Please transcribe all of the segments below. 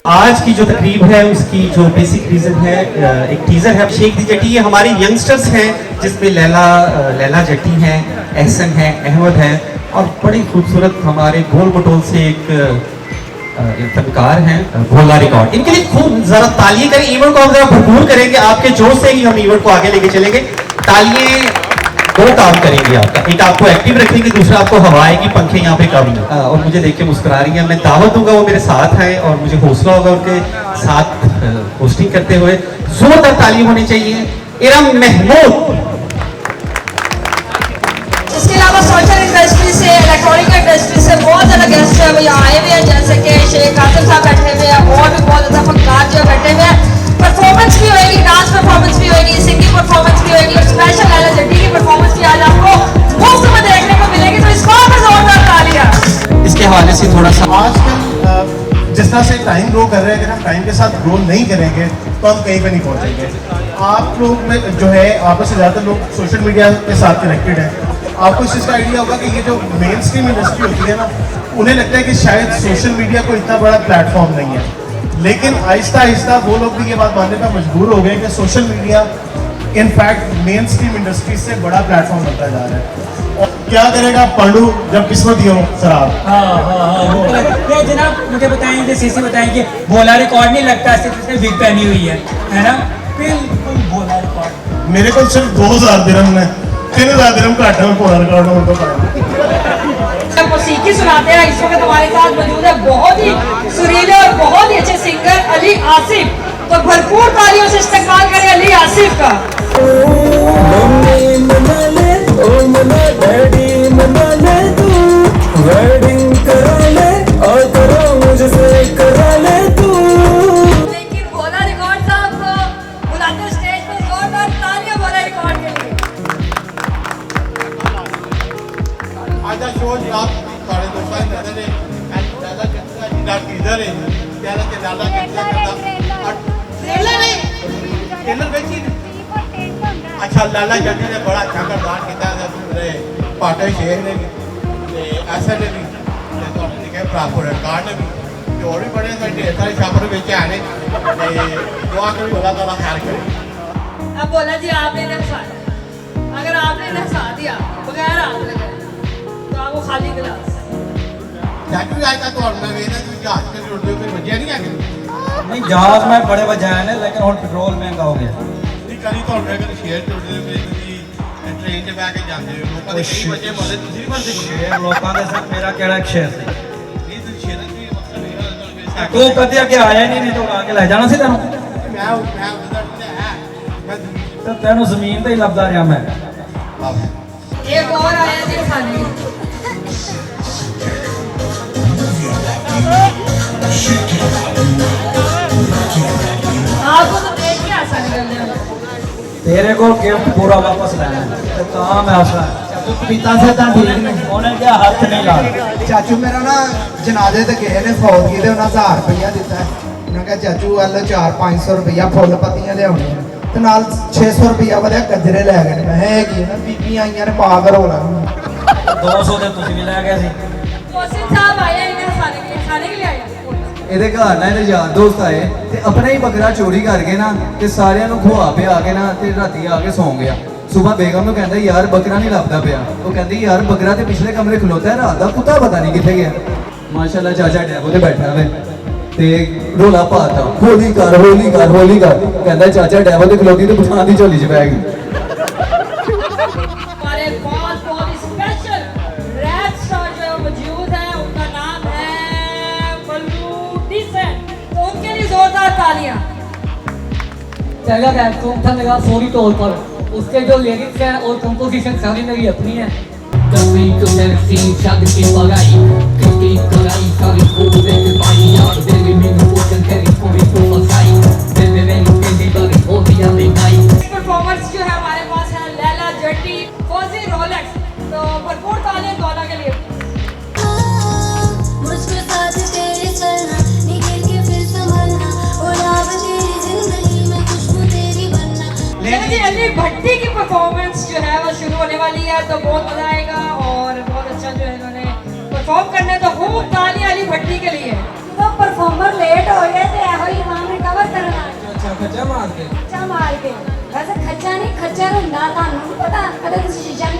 आज की जो तकरीब है उसकी जो बेसिक रीज़न है, एक टीज़र है शेख दी जट्टी। ये हमारी यंगस्टर्स हैं जिसमें लैला जट्टी हैं, एहसन है, अहमद है और बड़ी खूबसूरत हमारे गोल मटोल से एक फनकार हैं भोला रिकॉर्ड। इनके लिए खूब ज़रा तालियां करें। इवेंट को हम ज़रा भरपूर करेंगे, आपके जोश से ही हम इवेंट को आगे लेके चलेंगे। तालियां दो काम करेंगे आपका, एक आपको एक्टिव रखेंगे, दूसरा आपको हवा आएगी, पंखे यहाँ पे कम है। और मुझे देख के मुस्कुरा रही है। मैं दावत दूंगा वो मेरे साथ आए और मुझे हौसला होगा उनके साथ होस्टिंग करते हुए। जोरदार ताली होनी चाहिए। इरम महमूद। इसके अलावा सोशल इंडस्ट्री से, इलेक्ट्रॉनिक इंडस्ट्री से बहुत ज़्यादा गेस्ट जो है वो यहाँ आए हुए हैं, जैसे कि शेख आसिफ साहब बैठे हुए हैं और भी बहुत ज़्यादा फनकार जो बैठे हुए हैं। परफॉर्मेंस भी होगी, डांस परफॉर्मेंस भी होगी, सिंगिंग परफॉर्मेंस भी होगी और स्पेशल लैला जट्टी की परफॉर्मेंस भी आज आपको मुफ्त में देखने को मिलेगी। तो इसको आप जोरदार तालियां। इसके हवाले से थोड़ा सा आजकल जिस तरह से टाइम ग्रो कर रहे हैं, अगर हम टाइम के साथ ग्रो नहीं करेंगे तो हम कहीं पे नहीं पहुंचेंगे। आप लोग में जो है आप में से ज़्यादातर लोग सोशल मीडिया के साथ कनेक्टेड हैं। आपको इस चीज़ का आइडिया होगा कि ये जो मेन स्ट्रीम इंडस्ट्री होती है ना, उन्हें लगता है कि शायद सोशल मीडिया को इतना बड़ा प्लेटफॉर्म नहीं है, लेकिन आहिस्ता आहिस्ता वो लोग भी ये बात मानने पर मजबूर हो गए कि social media in fact main stream industry से बड़ा प्लेटफॉर्म बनता जा रहा है। और क्या करेगा पांडू जब किस्मत ही हो शराब। ये जनाब मुझे बताएंगे, सीसी बताएंगे भोला रिकॉर्ड नहीं लगता, सिर्फ उसने विग पहनी हुई है ना? बिल्कुल भोला रिकॉर्ड। मेरे को सिर्फ 2000 दिरहम में 3000 दिरहम घाटे में भोला रिकॉर्ड हो तो पाया। मौसीकी सुनाते हैं। इस वक्त हमारे साथ मौजूद है बहुत ही सुरीले और बहुत ही अच्छे सिंगर अली आसिफ। तो भरपूर तालियों से इस्तेमाल करें अली आसिफ का। लेकिन भोला रिकॉर्ड साहब को बुलाते स्टेज पर जोरदार तालियां भोला रिकॉर्ड के लिए। आज का शो आप साढ़े 2 साल नजर है ज़्यादा कितना जिला टीजर है ज़्यादा से ज़्यादा कितना करता ट्रेलर है ट्रेलर बेची अच्छा लाला जट्टी ने बड़ा अच्छा किरदार किया है पूरे पाटे शेर ने भी ऐसा ने भी तो लिखे प्रापुर कार ने भी और भी बड़े सारे छापर बेचे आने दुआ करी भला ताला खैर करे। अब बोला जी आपने इन्हें हंसाया, अगर आपने इन्हें हंसा दिया बगैर हाथ लगाए तो आपको खाली गिलास। जाटू आज का तो और मैं वेना जो जहाज के उड़ते हुए बजे नहीं आके नहीं जहाज में बड़े बजाए ने, लेकिन और पेट्रोल महंगा हो गया। नहीं करी तो मैं अगर शेयर उड़ते हुए ट्रेन से बैठ के जाते हो लोगों के कई बजे बोले दूसरी बार से शेर लोगों के साथ मेरा केड़ा शेर से नहीं तो शेयर की मकसद है तू कदे आके आया नहीं तो आके ले जाना सी तेन मैं उधर से है मैं तो तेन जमीन ते ही लभदा रहा मैं। एक और आया जी खाने। आपको तो देख के आशा निकल रहा है। तेरे को गिफ्ट पूरा वापस लेना है तो काम है आशा पीता से ਤਾਂ ਠੀਕ ਨਹੀਂ ਉਹਨੇ ਕਿਹਾ ਹੱਥ ਨਹੀਂ ਲਾਣਾ। ਚਾਚੂ ਮੇਰਾ ਨਾ ਜਨਾਜ਼ੇ ਤੇ ਗਏ ਨੇ ਫੌਜੀ ਦੇ, ਉਹਨਾਂ 1000 ਰੁਪਇਆ ਦਿੱਤਾ। ਉਹਨਾਂ ਕਿਹਾ ਚਾਚੂ ਵੱਲ 400-500 ਰੁਪਇਆ ਫੁੱਲ ਪੱਤੀਆਂ ਲਿਆਉਣੀਆਂ ਤੇ ਨਾਲ 600 ਰੁਪਇਆ ਵਧਿਆ ਗੱਜਰੇ ਲੈ ਗਏ ਨੇ। ਮੈਂ ਇਹ ਕੀ ਨਾ ਬੀਬੀਆਂ ਆਈਆਂ ਨੇ ਪਾ ਕੇ ਰੋਲਾ 200 ਦੇ ਤੁਸੀਂ ਵੀ ਲੈ ਗਏ ਸੀ। मोहसिन साहब आए हैं इन्हें खाने के लिए आए हैं। ਇਹਦੇ ਘਰ ਨਾ ਇਹਦੇ ਯਾਰ ਦੋਸਤ ਆਏ ਤੇ ਆਪਣਾ ਹੀ ਬੱਕਰਾ ਚੋਰੀ ਕਰਕੇ ਨਾ ਤੇ ਸਾਰਿਆਂ ਨੂੰ ਖਵਾ ਪਿਆ ਕੇ ਨਾ ਤੇ ਰਾਤੀ ਆ ਕੇ ਸੌਂ ਗਿਆ। ਸੁਬਾ ਬੇਗਮ ਨੂੰ ਕਹਿੰਦਾ ਯਾਰ ਬੱਕਰਾ ਨਹੀਂ ਲੱਭਦਾ ਪਿਆ। ਉਹ ਕਹਿੰਦੀ ਯਾਰ ਬੱਕਰਾ ਤੇ ਪਿਛਲੇ ਕਮਰੇ ਖਲੋਤਾ ਹੈ, ਰਾਤ ਦਾ ਕੁੱਤਾ ਪਤਾ ਨਹੀਂ ਕਿੱਥੇ ਗਿਆ। ਮਾਸ਼ਾਅੱਲਾ ਚਾਚਾ ਡੈਬੋ ਤੇ ਬੈਠਾ ਹੋਵੇ ਤੇ ਰੋਲਾ ਪਾਤਾ ਹੋਲੀ ਕਰ ਹੋਲੀ ਕਰ ਹੋਲੀ ਕਰ। ਕਹਿੰਦਾ ਚਾਚਾ ਡੈਬੋ ਤੇ ਖਲੋਤੀ ਤੇ ਪਠਾਨ ਦੀ ਝੋਲੀ 'ਚ ਪੈ ਗਈ। हमारे बहुत ही स्पेशल रैप स्टार जो है मौजूद है, उनका नाम है बल्लू डिसेंट। तो उनके लिए जोरदार तालियां। पहला रैप सॉन्ग था मेरा फौरी तौर पर, उसके जो लिरिक्स हैं और कंपोजिशन सारी मेरी अपनी है। कभी तो मेरी शाद की पगाई किसकी कराई सारी खूब पाई यार देवी मेनू पोषण तेरी पूरी तो मसाई देवी मेनू तेरी बड़ी हो गया बेगाई। परफॉर्मेंस जो है हमारे पास है लैला जट्टी, फौजी रोलेक्स। तो भरपूर तालियां दोनों के लिए। मुझको साथ तेरे चलना निकल के फिर संभलना और अब तेरी जिंदगी में खुशबू तेरी बनना। लेकिन जी अली भट्टी की परफॉर्मेंस जो है वो शुरू होने वाली है, तो बहुत मजा आएगा और बहुत अच्छा जो है इन्होंने परफॉर्म करना है। तो खूब तालियां अली भट्टी के लिए। तो परफॉर्मर लेट हो गए थे स्ट्रक्चर ਹੁੰਦਾ ਤੁਹਾਨੂੰ ਨਹੀਂ ਪਤਾ ਕਦੇ ਤੁਸੀਂ ਸ਼ੀਸ਼ਾ ਨਹੀਂ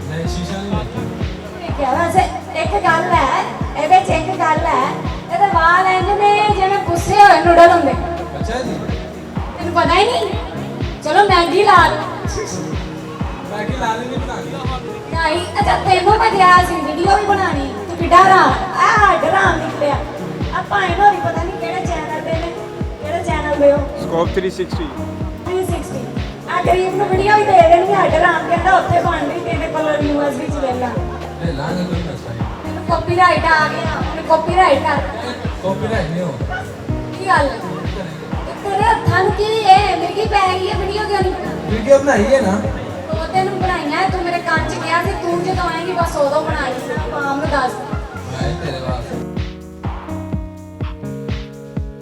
ਨਹੀਂ ਸ਼ੀਸ਼ਾ ਨਹੀਂ ਦੇਖਿਆ ਵੈਸੇ ਇੱਕ ਗੱਲ ਹੈ ਇਹਦੇ ਚ ਇੱਕ ਗੱਲ ਹੈ ਇਹਦੇ ਵਾਲ ਇੰਜ ਨੇ ਜਿਵੇਂ ਗੁੱਸੇ ਹੋਏ ਨੂਡਲ ਹੁੰਦੇ ਅੱਛਾ ਜੀ ਤੈਨੂੰ ਪਤਾ ਹੀ ਨਹੀਂ ਚਲੋ ਮੈਗੀ ਲਾ ਮੈਂ ਕਿ ਲਾ ਲੈਣੀ ਬਣਾ ਲਈ ਨਹੀਂ ਅੱਛਾ ਤੈਨੂੰ ਮੈਂ ਕਿਹਾ ਸੀ ਵੀਡੀਓ ਵੀ ਬਣਾਣੀ ਤੂੰ ਕਿੱਡਾ ਡਰਾਮ ਨਿਕਲਿਆ ਆਪਾਂ ਇਹਨੂੰ ਨਹੀਂ ਪਤਾ ਨਹੀਂ ਕਿਹੜੇ ਚੈਨਲ ਤੇ ਨੇ ਕਿਹੜੇ ਚੈਨਲ ਤੇ ਹੋ ਸਕੋਪ 360 360 ਆ ਗਰੀਬ ਨੂੰ ਵੀਡੀਓ ਹੀ ਦੇ ਦੇਣੀ ਆ ਡਰਾਮ ਕਹਿੰਦਾ ਉੱਥੇ ਬਣ ਰਹੀ ਤੇਰੇ ਕੋਲ ਯੂਐਸਬੀ ਚ ਲੈ ਲਾ ਇਹ ਲਾ ਲੈ ਕੋਈ ਮਸਲਾ ਤੈਨੂੰ ਕਾਪੀਰਾਈਟ ਆ ਗਿਆ ਉਹਨੇ ਕਾਪੀਰਾਈਟ ਕਰ ਕਾਪੀਰਾਈਟ ਨਹੀਂ ਹੋ ਕੀ ਗੱਲ ਤੇ ਤੇਰੇ ਹੱਥਾਂ ਨੂੰ ਕੀ ਇਹ ਮੇਰੀ ਪੈ ਗਈ ਹੈ ਵੀਡੀਓ ਕਿਉਂ ਨਹੀਂ ਬਣਾ ਵੀਡੀਓ ਬਣਾਈ ਹੈ ਨਾ ਉਹ ਤੈਨੂੰ ਬਣਾਈਆਂ ਤੂੰ ਮੇਰੇ ਕੰਨ ਚ ਗਿਆ ਸੀ ਤੂੰ ਜਦੋਂ ਆਏਂਗੀ ਬਸ ਉਦੋਂ ਬਣਾਈ ਸੀ ਆਮ ਨੂੰ ਦੱਸ ਮੈਂ ਤੇਰੇ ਵਾਸਤੇ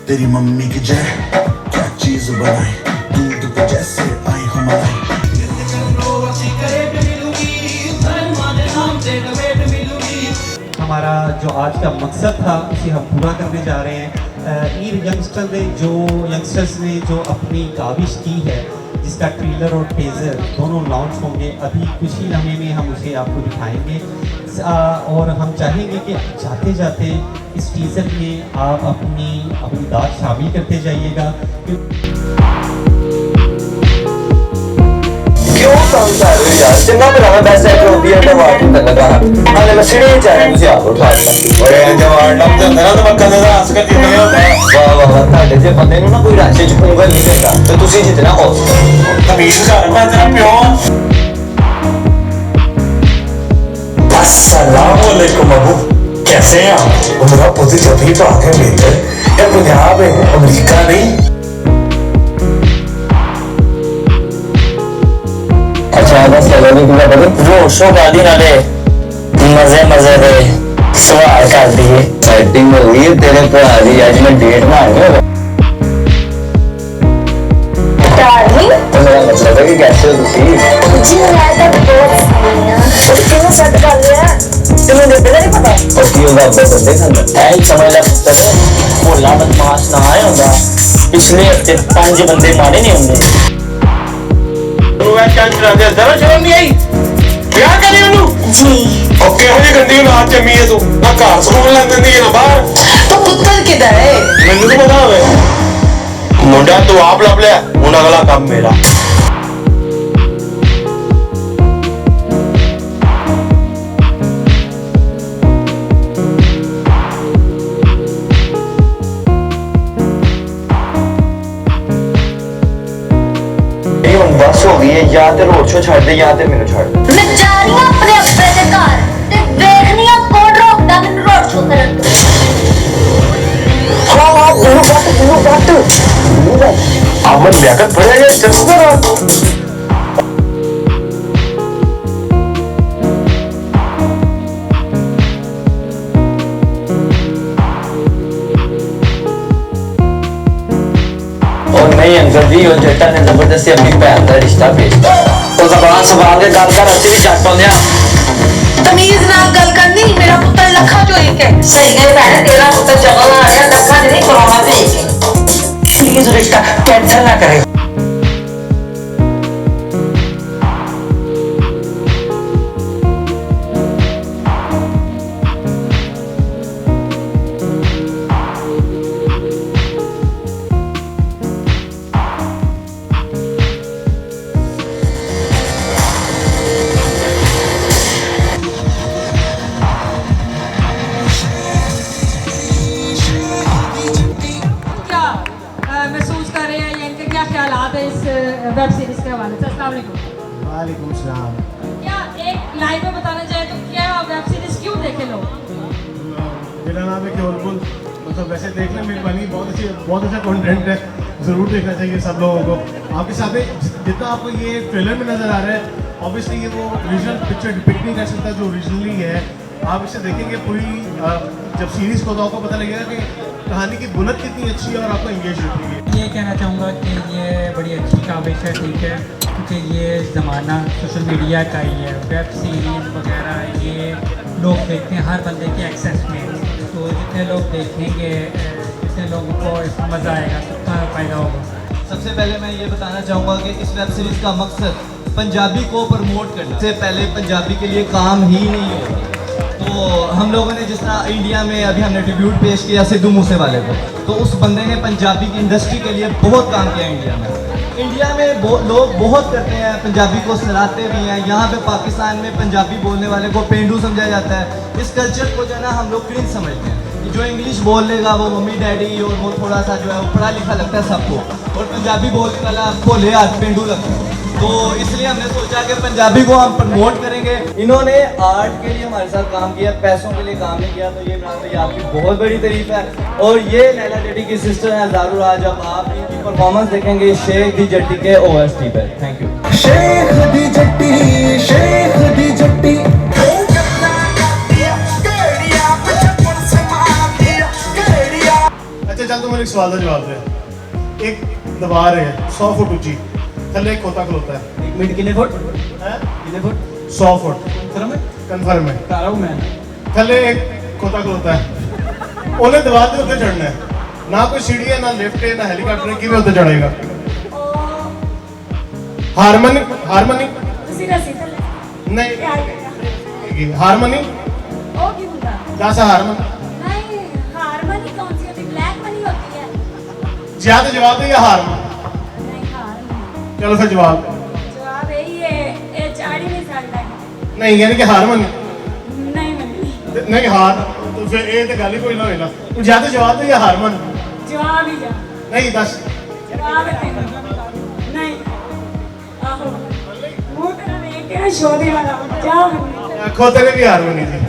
तेरी मम्मी की जय क्या चीज बनाई दूध पे जैसे आई हमारी हमारा जो आज का मकसद था उसे हम पूरा करने जा रहे हैं यंगस्टर्स ने जो अपनी काविश की है जिसका ट्रेलर और टीजर दोनों लॉन्च होंगे अभी कुछ ही लम्हे में हम उसे आपको दिखाएंगे और हम चाहेंगे कि जाते जाते इस टीजर में आप अपनी दाद शामिल करते जाइएगा क्यों काम कर रहे हो यार जितना पुराना बेस्ट एक्टर होती है अवार्ड नहीं लगा हाले मैं सीढ़ी चैनल से आप उठाता ओए अवार्ड नाम तो ना तो मैं कदे दा हंस कर जितने होता है वाह वाह वाह ਤੁਹਾਡੇ ਜੇ ਬੰਦੇ ਨੂੰ ਨਾ ਕੋਈ ਰਾਸ਼ੇ ਚ ਉਂਗਲ ਨਹੀਂ ਦਿੰਦਾ ਤੇ ਤੁਸੀਂ ਜਿਤਨਾ ਹੋ ਤਮੀਜ਼ ਕਰ ਮੈਂ ਤੇਰਾ ਪਿਓ अस्सलाम वालेकुम अबू कैसे हैं आप वो मेरा पुत्र जब ही तो आके मिल गए या पंजाब है अमेरिका नहीं अच्छा बस लगा दी पूरा बदल वो शो गाड़ी नाले मजे मजे दे सवाल कर दिए सेटिंग हो गई तेरे भरा दी आज मैं डेट मार गया डार्लिंग तो मेरा मतलब है कि कैसे हो तुसी जी मैं तो बहुत सही हूं क्यों सेट कर लिया तुम्हें देखते नहीं पता और की होगा अब बंदे खाना ऐ समझ ला पुत्र भोला बदमाश ना आया होगा पिछले हफ्ते 5 बंदे मारे नहीं होंगे मैं चांस चला दे जरा शर्म नहीं आई क्या करे उन्होंने जी ओके हो जी गंदी ना जमी है तू ना घर स्कूल लग देंदी है ना बाहर तो पुत्र किधर है मैंने तो पता है मुंडा तू आप लब ले हुन अगला काम मेरा बस हो गई है या ते रोड शो छड़ दे या ते मेनू छड़ दे मैं जा रही हूं अपने अब्बे दे घर ते देखनी आ कौन रोकदा मैनू रोड शो करन हाँ हाँ गुरु बात अमन लियाकत पड़े ये चल और नहीं अंकल जी और जट्टा ने जबरदस्ती अपनी भैन का रिश्ता भेजता तो जबान संभाल के गल कर अस्सी भी जट होंगे तमीज नाल गल करनी मेरा पुत्र लखा जो एक है सही गई भैन तेरा पुत्र जगह आ गया लखा नहीं कोरोना भेज के प्लीज रिश्ता कैंसिल ना करे वेब सीरीज के हवाले से अस्सलाम वालेकुम वालेकुम सलाम क्या एक लाइन में बताना चाहे तो क्या वेब सीरीज क्यों देखे लोग मेरा नाम है केवल मतलब वैसे देखने में बनी बहुत अच्छा कंटेंट है ज़रूर देखना चाहिए सब लोगों को आपके सामने जितना आपको ये ट्रेलर में नज़र आ रहा है ऑब्वियसली ये वो ओरिजिनल पिक्चर डिपिक्ट नहीं कर सकता जो ओरिजिनली है आप इसे देखेंगे पूरी जब सीरीज़ को तो आपको पता लगेगा कि कहानी की बुनत कितनी अच्छी है और आपको इंगेज रखेगी। ये कहना चाहूँगा कि ये बड़ी अच्छी काबिश है ठीक है क्योंकि ये ज़माना सोशल मीडिया का ही है वेब सीरीज़ वगैरह ये लोग देखते हैं हर बंदे के एक्सेस में तो जितने लोग देखेंगे जितने लोगों को इसमें मज़ा आएगा सबका फ़ायदा होगा। सबसे पहले मैं ये बताना चाहूँगा कि इस वेब सीरीज़ का मकसद पंजाबी को प्रमोट करना। इससे पहले पंजाबी के लिए काम ही नहीं होता। तो हम लोगों ने जिस तरह इंडिया में अभी हमने ट्रिब्यूट पेश किया सिद्धू मूसेवाले को, तो उस बंदे ने पंजाबी की इंडस्ट्री के लिए बहुत काम किया इंडिया में। इंडिया में लोग बहुत करते हैं, पंजाबी को सराहते भी हैं। यहाँ पे पाकिस्तान में पंजाबी बोलने वाले को पेंडू समझा जाता है। इस कल्चर को जो है ना हम लोग क्रिंज समझते हैं। जो इंग्लिश बोल लेगा वो मम्मी डैडी और वो थोड़ा सा जो है वो पढ़ा लिखा लगता है सबको, और पंजाबी बोलने वाला भोले हाथ पेंडू लगता है। तो इसलिए हमने सोचा कि पंजाबी को हम प्रमोट करेंगे। इन्होंने आर्ट के लिए हमारे साथ काम किया, पैसों के लिए काम नहीं किया। तो ये इमरान भाई आपकी बहुत बड़ी तारीफ है। और ये लैला जेटी की सिस्टर है ज़ारू राज। अब आप इनकी परफॉर्मेंस देखेंगे शेख दी जट्टी के OST पे। Thank you. शेख दी जट्टी, शेख दी जट्टी। अच्छा चल, तू मेरे एक सवाल का जवाब दे। एक दीवार है 100 फुट ऊंची, थले एक खोता खलोता है। 1 मिनट कितने फुट? हैं? कितने फुट? 100 फुट कंफर्म है। कर रहा हूं मैं। थले एक खोता खलोता है, उन्हें दीवार के उत्ते चढ़ना है। ना कोई सीढ़ी है, ना लिफ्ट है, ना हेलीकॉप्टर है, किवें उत्ते चढ़ेगा? हारमोनी हारमोनी नहीं, हारमोनी दस हारमोनी ज्यादा जवाब दे या हारमोनी? चलो फिर जवाब नहीं, यानी कि हारमोनी नहीं हार, तो फिर ये तो गल ही कोई ना होएगा। तू ज्यादा जवाब दे या हारमोनी? जवाब ही जा नहीं दस जवाब है नहीं। आहो मुंह तेरा देख के शोरी वाला जाओ। खोते ने भी हारमोनी थी।